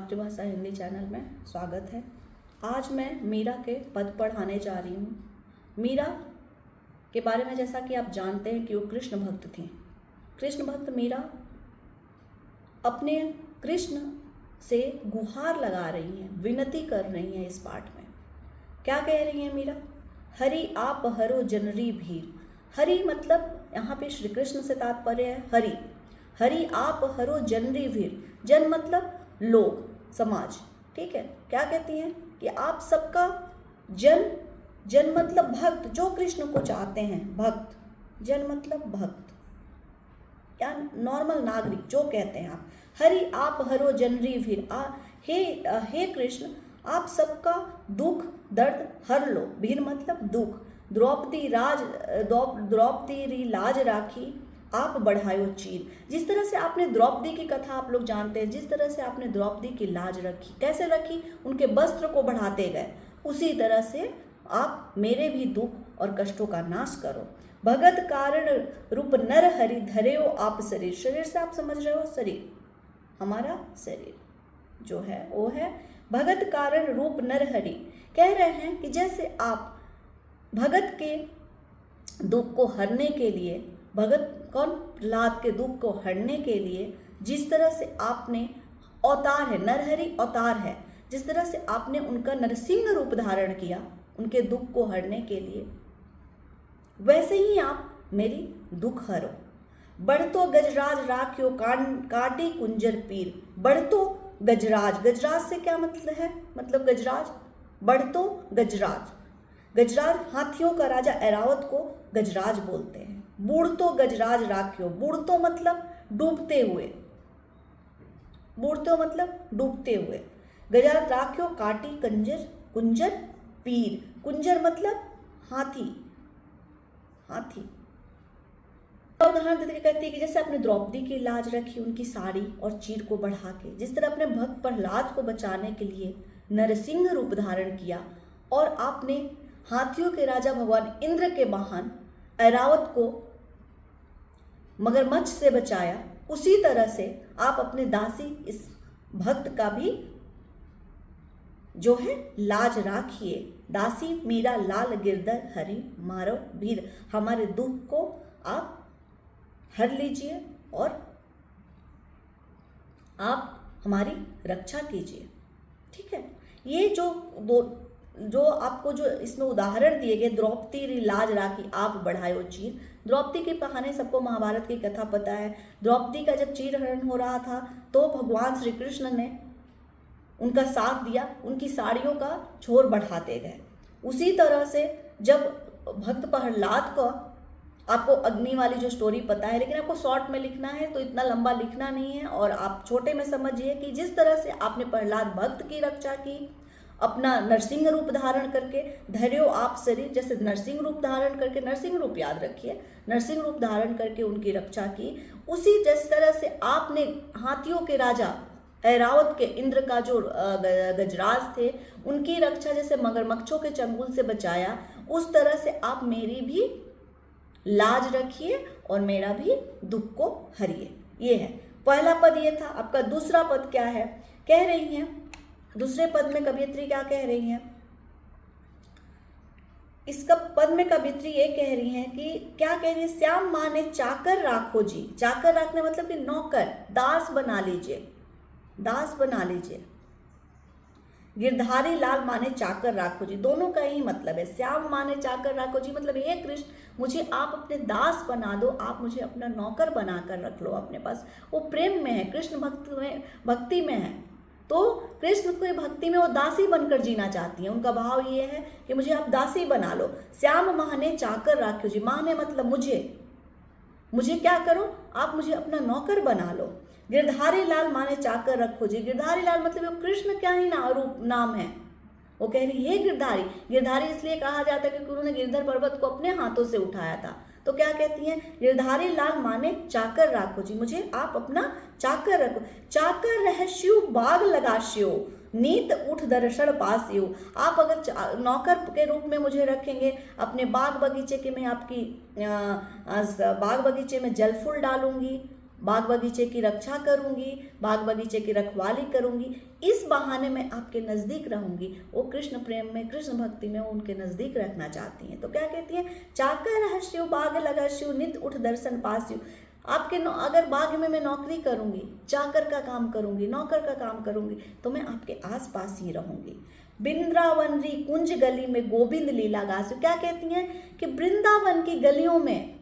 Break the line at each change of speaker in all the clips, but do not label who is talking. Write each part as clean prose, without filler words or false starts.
मातृभाषा हिंदी चैनल में स्वागत है। आज मैं मीरा के पद पढ़ाने जा रही हूँ। मीरा के बारे में जैसा कि आप जानते हैं कि वो कृष्ण भक्त थी। कृष्ण भक्त मीरा अपने कृष्ण से गुहार लगा रही हैं, विनती कर रही हैं। इस पाठ में क्या कह रही हैं मीरा? हरि आप हरो जनरी भीर। हरि मतलब यहाँ पे श्री कृष्ण से तात्पर्य है। हरि हरि आप हरो जनरी भीर। जन मतलब लोग, समाज। ठीक है, क्या कहती हैं कि आप सबका जन मतलब भक्त, जो कृष्ण को चाहते हैं, भक्त। जन मतलब भक्त या नॉर्मल नागरिक, जो कहते हैं आप। हरि आप हरो जनरी भीर। हे कृष्ण, आप सबका दुख दर्द हर लो। भीर मतलब दुख। द्रौपदी री लाज राखी, आप बढ़ायो चीर। जिस तरह से आपने द्रौपदी की कथा आप लोग जानते हैं, जिस तरह से आपने द्रौपदी की लाज रखी, कैसे रखी? उनके वस्त्र को बढ़ाते गए। उसी तरह से आप मेरे भी दुख और कष्टों का नाश करो। भगत कारण रूप नर हरि धरे हो आप शरीर। शरीर से आप समझ रहे हो, शरीर, हमारा शरीर जो है वो है भगत कारण रूप नर हरि। कह रहे हैं कि जैसे आप भगत के दुख को हरने के लिए, भगत कौन? प्रहलाद के दुख को हरने के लिए जिस तरह से आपने अवतार है, नरहरि अवतार है, जिस तरह से आपने उनका नरसिंह रूप धारण किया उनके दुख को हरने के लिए, वैसे ही आप मेरी दुख हरो। बढ़तो गजराज राख्यो काटी कुंजर पीर। बढ़तो गजराज, गजराज से क्या मतलब है? मतलब गजराज, बढ़तो गजराज। गजराज हाथियों का राजा ऐरावत को गजराज बोलते हैं। बूढ़तो गजराज राख्यो। बूढ़तो मतलब डूबते हुए, बूढ़तो मतलब डूबते हुए। गजराज राख्यो काटी कुंजर पीर। कुंजर मतलब हाथी, हाथी। उदाहरण देते कहती है कि जैसे आपने द्रौपदी की लाज रखी, उनकी साड़ी और चीर को बढ़ा के, जिस तरह अपने भक्त प्रहलाद को बचाने के लिए नरसिंह रूप धारण किया और आपने हाथियों के राजा भगवान इंद्र के वाहन ऐरावत को मगरमच्छ से बचाया, उसी तरह से आप अपने दासी इस भक्त का भी जो है लाज राखिए। दासी मीरा लाल गिरधर हरि मारो भीर। हमारे दुख को आप हर लीजिए और आप हमारी रक्षा कीजिए। ठीक है, ये जो आपको जो इसमें उदाहरण दिए गए, द्रौपदी री लाज राखी आप बढ़ायो चीर। द्रौपदी के बहाने सबको महाभारत की कथा पता है। द्रौपदी का जब चीरहरण हो रहा था तो भगवान श्री कृष्ण ने उनका साथ दिया, उनकी साड़ियों का छोर बढ़ाते गए। उसी तरह से जब भक्त प्रहलाद को, आपको अग्नि वाली जो स्टोरी पता है, लेकिन आपको शॉर्ट में लिखना है तो इतना लंबा लिखना नहीं है, और आप छोटे में समझिए कि जिस तरह से आपने प्रहलाद भक्त की रक्षा की, अपना नरसिंह रूप धारण करके, धैर्यो आप शरीर, जैसे नरसिंह रूप धारण करके, नरसिंह रूप याद रखिए, नरसिंह रूप धारण करके उनकी रक्षा की। उसी जिस तरह से आपने हाथियों के राजा ऐरावत के, इंद्र का जो गजराज थे, उनकी रक्षा जैसे मगरमच्छों के चंगुल से बचाया, उस तरह से आप मेरी भी लाज रखिए और मेरा भी दुख को हरिए। ये है पहला पद, ये था आपका। दूसरा पद क्या है? कह रही हैं, दूसरे पद में कवियत्री क्या कह रही हैं? इसका पद में कवियत्री ये कह रही हैं कि क्या कह रही है? श्याम माने चाकर राखो जी। चाकर रखने मतलब कि नौकर, दास बना लीजिए, दास बना लीजिए। गिरधारी लाल माने चाकर राखो जी। दोनों का यही मतलब है। श्याम माने चाकर राखो जी मतलब हे कृष्ण, मुझे आप अपने दास बना दो, आप मुझे अपना नौकर बनाकर रख लो अपने पास। वो प्रेम में है, कृष्ण भक्ति में है, तो कृष्ण को भक्ति में वो दासी बनकर जीना चाहती हैं। उनका भाव ये है कि मुझे आप दासी बना लो। श्याम माने चाकर राखो जी। माने मतलब मुझे क्या करो? आप मुझे अपना नौकर बना लो। गिरधारी लाल माने चाकर रखो जी। गिरधारी लाल मतलब वो कृष्ण क्या ही रूप नाम है। वो कह रही है गिरधारी। गिरधारी इसलिए कहा जाता है क्योंकि उन्होंने गिरधर पर्वत को अपने हाथों से उठाया था। तो क्या कहती हैं? गिरधारी लाल माने चाकर राखो जी, मुझे आप अपना चाकर रखो। चाकर रहस्यु बाग लगाश्यो, नीत उठ दर्शन पास्यो। आप अगर नौकर के रूप में मुझे रखेंगे, अपने बाग बगीचे के में आपकी बाग बगीचे में जल फूल डालूंगी, बाग बगीचे की रक्षा करूंगी, बाग बगीचे की रखवाली करूंगी, इस बहाने मैं आपके नज़दीक रहूंगी। वो कृष्ण प्रेम में, कृष्ण भक्ति में उनके नज़दीक रखना चाहती हैं। तो क्या कहती हैं, चाकर रहस्यु बाग लगास्यु नित उठ दर्शन पास्यु। आपके अगर बाग में मैं नौकरी करूंगी, चाकर का काम करूंगी, नौकर का काम करूंगी, तो मैं आपके आस पास ही रहूंगी। वृंदावन री कुंज गली में गोविंद लीला गास्यु। क्या कहती हैं कि वृंदावन की गलियों में,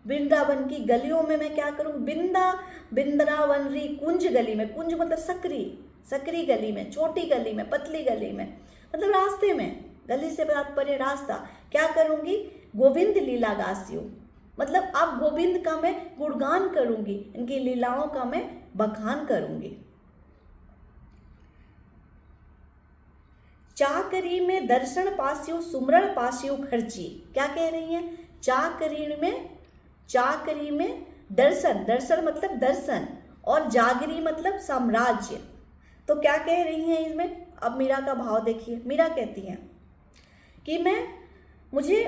वृंदावन की गलियों में मैं क्या करूँ, वृंदावन री कुंज गली में, कुंज मतलब सकरी, सकरी गली में, छोटी गली में, पतली गली में, मतलब रास्ते में, गली से तात्पर्य रास्ता, क्या करूंगी, गोविंद लीला गास्यु, मतलब आप गोविंद का मैं गुणगान करूंगी, इनकी लीलाओं का मैं बखान करूंगी। चाकरी में दर्शन पास्यु सुमरण पास्यु खर्ची। क्या कह रही हैं, चाकरी में दर्शन, दर्शन मतलब दर्शन, और जागरी मतलब साम्राज्य। तो क्या कह रही हैं इसमें, अब मीरा का भाव देखिए। मीरा कहती हैं कि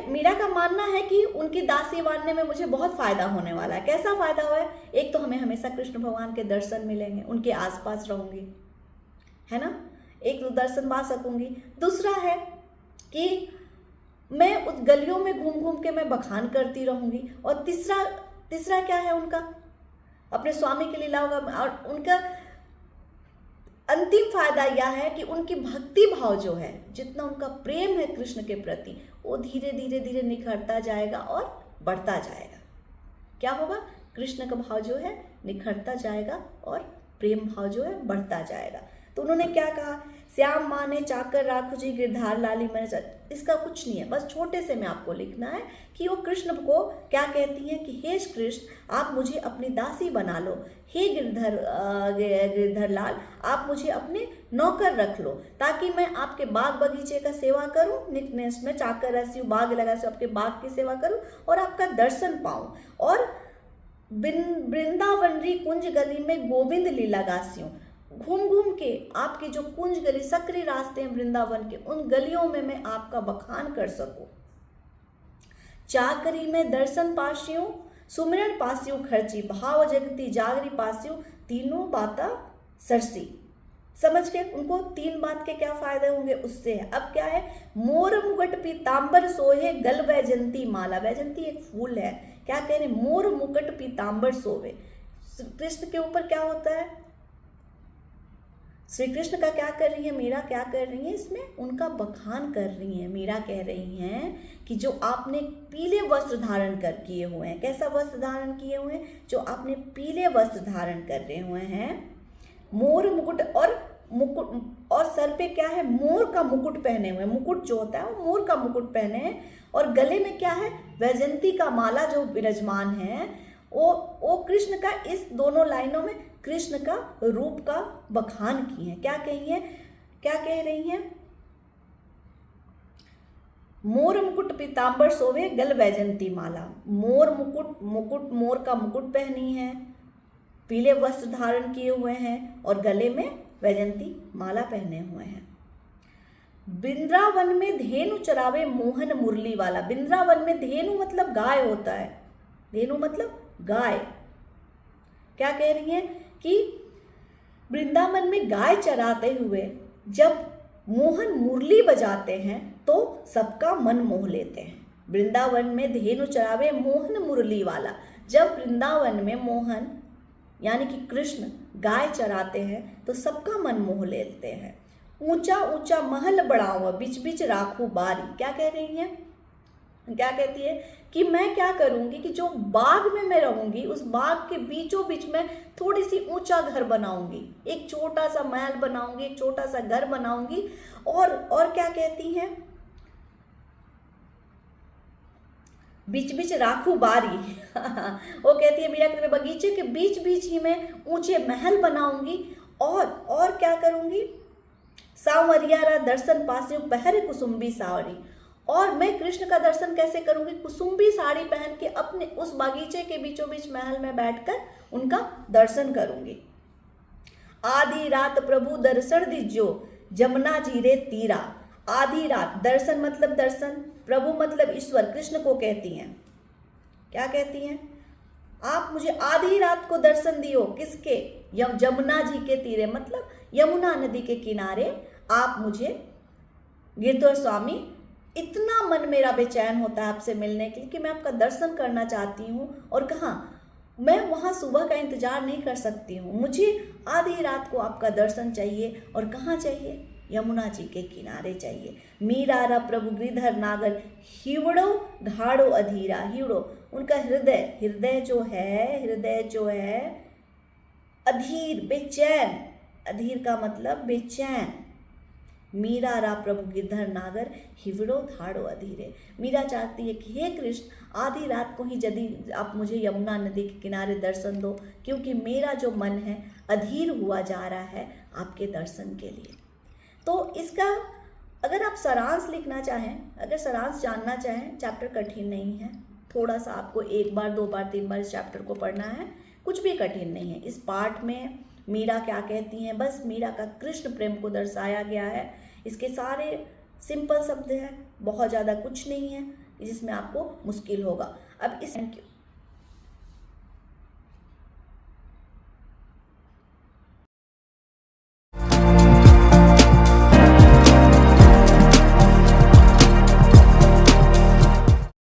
मीरा का मानना है कि उनकी दासी बनने में मुझे बहुत फायदा होने वाला है। कैसा फायदा हुआ है, एक तो हमें हमेशा कृष्ण भगवान के दर्शन मिलेंगे, उनके आसपास रहूंगी, है ना, एक तो दर्शन पा सकूंगी। दूसरा है कि मैं उस गलियों में घूम घूम के मैं बखान करती रहूंगी। और तीसरा क्या है उनका, अपने स्वामी के लीलाओं का, और उनका अंतिम फायदा यह है कि उनकी भक्ति भाव जो है, जितना उनका प्रेम है कृष्ण के प्रति, वो धीरे धीरे धीरे निखरता जाएगा और बढ़ता जाएगा। क्या होगा, कृष्ण का भाव जो है निखरता जाएगा और प्रेम भाव जो है बढ़ता जाएगा। तो उन्होंने क्या कहा, श्याम माने चाकर राखू जी गिरधार लाली मैंने, इसका कुछ नहीं है, बस छोटे से में आपको लिखना है कि वो कृष्ण को क्या कहती हैं कि हे कृष्ण आप मुझे अपनी दासी बना लो, हे गिरधर लाल आप मुझे अपने नौकर रख लो, ताकि मैं आपके बाग बगीचे का सेवा करूं, नित्य में चाकर रस्यू बाग लगा से आपके बाग की सेवा करूं और आपका दर्शन पाऊं, और वृंदावन री कुंज गली में गोविंद लीला गास्यूं, घूम घूम के आपकी जो कुंज गली सकरी रास्ते हैं वृंदावन के, उन गलियों में मैं आपका बखान कर सकूं। चाकरी में दर्शन पास्यू सुमिरन पास्यू खर्ची, भाव जगती जागरी पास्यू, तीनों बाता सरसी। समझ के उनको तीन बात के क्या फायदे होंगे उससे है। अब क्या है, मोर मुकुट पीतांबर सोहे गल वैजंती माला। वैजंती एक फूल है। क्या कह रहे, मोर मुकुट पीतांबर सोहे, कृष्ण के ऊपर क्या होता है, श्री कृष्ण का क्या कर रही है मीरा, क्या कर रही है इसमें, उनका बखान कर रही है। मीरा कह रही हैं कि जो आपने पीले वस्त्र धारण कर किए हुए हैं, कैसा वस्त्र धारण किए हुए हैं, जो आपने पीले वस्त्र धारण कर रहे हुए हैं, मोर मुकुट, और सर पे क्या है, मोर का मुकुट पहने हुए, मुकुट जो होता है वो मोर का मुकुट पहने हैं, और गले में क्या है, वैजंती का माला जो विराजमान है, वो कृष्ण का, इस दोनों लाइनों में कृष्ण का रूप का बखान की है। क्या कह रही हैं, मोर मुकुट पीतांबर सोवे गल वैजंती माला, मोर मुकुट मोर का मुकुट पहनी है, पीले वस्त्र धारण किए हुए हैं और गले में वैजंती माला पहने हुए हैं। वृंदावन में धेनु चरावे मोहन मुरली वाला। वृंदावन में धेनु मतलब गाय होता है, धेनु मतलब गाय। क्या कह रही हैं कि वृंदावन में गाय चराते हुए जब मोहन मुरली बजाते हैं तो सबका मन मोह लेते हैं। वृंदावन में धेनु चरावे मोहन मुरली वाला, जब वृंदावन में मोहन यानी कि कृष्ण गाय चराते हैं तो सबका मन मोह लेते हैं। ऊंचा ऊंचा महल बढ़ाऊं बीच बीच राखू बारी। क्या कह रही हैं, क्या कहती है कि मैं क्या करूंगी कि जो बाग में मैं रहूंगी उस बाग के बीचों बीच में थोड़ी सी ऊंचा घर बनाऊंगी, एक छोटा सा महल बनाऊंगी, एक छोटा सा घर बनाऊंगी। और क्या कहती हैं, बीच बीच राखू बारी वो कहती है मीरा के बगीचे के बीच बीच ही मैं ऊंचे महल बनाऊंगी। और क्या करूंगी, सांवरियारा दर्शन पासे पहरे कुसुम्बी सावरी। और मैं कृष्ण का दर्शन कैसे करूंगी, कुसुम्बी साड़ी पहन के अपने उस बागीचे के बीचों बीच महल में बैठकर उनका दर्शन करूंगी। आधी रात प्रभु दर्शन दीजियो जमुना जीरे तीरा। आधी रात, दर्शन मतलब दर्शन, प्रभु मतलब ईश्वर, कृष्ण को कहती हैं। क्या कहती हैं, आप मुझे आधी रात को दर्शन दियो, किसके? यमुना जी के तीरे, मतलब यमुना नदी के किनारे आप मुझे गिरधर स्वामी, इतना मन मेरा बेचैन होता है आपसे मिलने के लिए कि मैं आपका दर्शन करना चाहती हूँ। और कहाँ? मैं वहाँ सुबह का इंतजार नहीं कर सकती हूँ, मुझे आधी रात को आपका दर्शन चाहिए। और कहाँ चाहिए? यमुना जी के किनारे चाहिए। मीरा रा प्रभु गिरधर नागर, हिवड़ो ढाड़ो अधीरा। हिवड़ो उनका हृदय, हृदय जो है अधीर, बेचैन। अधीर का मतलब बेचैन। मीरा रा प्रभु गिरधर नागर, हिवड़ो धाड़ो अधीरे। मीरा चाहती है कि हे कृष्ण, आधी रात को ही यदि आप मुझे यमुना नदी के किनारे दर्शन दो, क्योंकि मेरा जो मन है अधीर हुआ जा रहा है आपके दर्शन के लिए। तो इसका अगर आप सारांश लिखना चाहें, अगर सारांश जानना चाहें, चैप्टर कठिन नहीं है। थोड़ा सा आपको 1 बार 2 बार 3 बार इस चैप्टर को पढ़ना है, कुछ भी कठिन नहीं है। इस पाठ में मीरा क्या कहती हैं, बस मीरा का कृष्ण प्रेम को दर्शाया गया है। इसके सारे सिंपल शब्द हैं, बहुत ज़्यादा कुछ नहीं है जिसमें आपको मुश्किल होगा। अब इस